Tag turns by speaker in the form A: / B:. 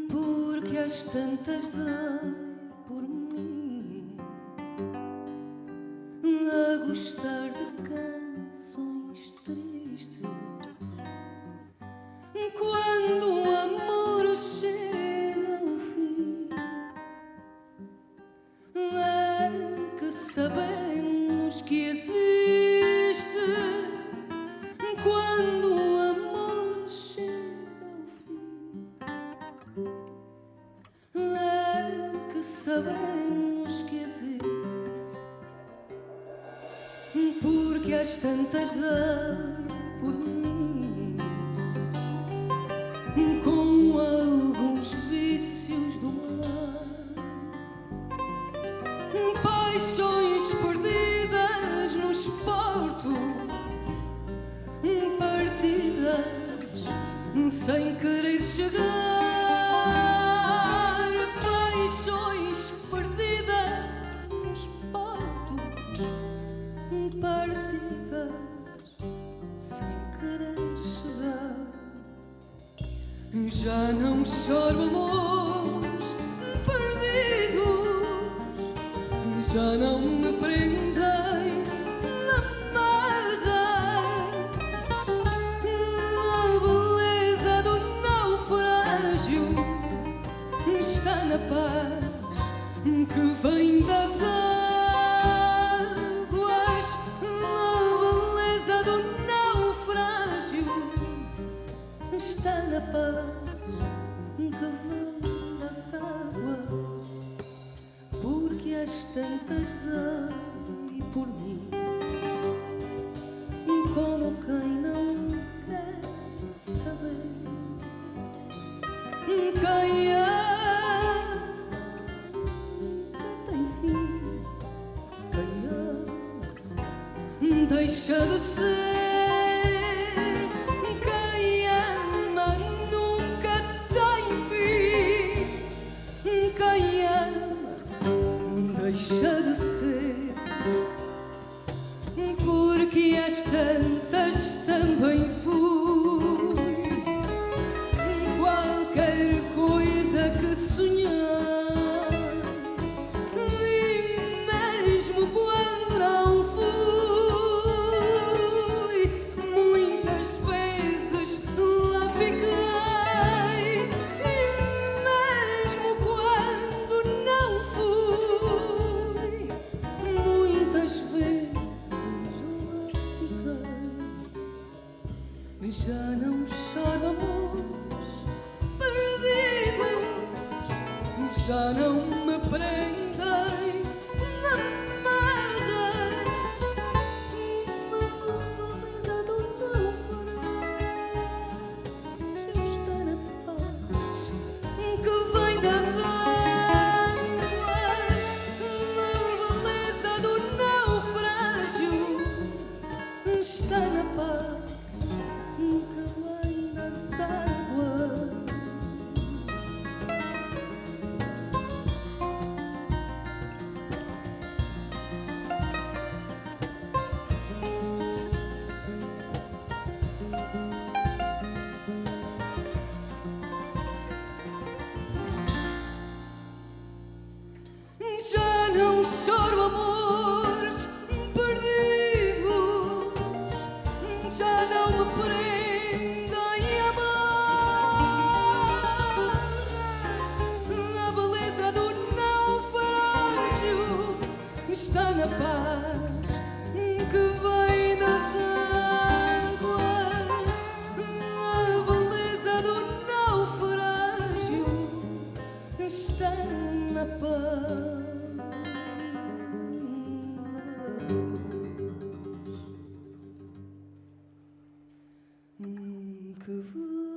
A: Porque às tantas dei por mim a gostar de canções tristes. Quando o amor chega ao fim, é que sabemos que existe. Quando o amor chega ao fim, é que sabemos que existe. Porque às tantas dei por mim com alguns vícios do mar, paixões perdidas no esporto, partidas sem querer chegar, paixões perdidas no esporto, partidas sem querer chegar. Já não choro amores perdidos, já não me prendei na marra. A beleza do naufrágio está na paz que vem das águas. A beleza do naufrágio está na paz que vem das águas. Porque às tantas dei por mim como quem não quer saber. Quem ama tem fim, quem ama deixa de ser. Quem ama nunca tem fim, quem ama deixa de ser. Porque às tantas também fui qualquer coisa que sonhar, e mesmo quando não fui, muitas vezes lá fiquei. E mesmo quando não fui, muitas vezes lá fiquei. Já não choro amores perdidos, já não me prendei na marra. A beleza do naufrágio está na paz que vem das águas. A beleza do naufrágio está na paz que vem das águas. Já não choro amores perdidos, já não me prendem amarras. A beleza do naufrágio está na paz que vem das águas. A beleza do naufrágio está na paz que vem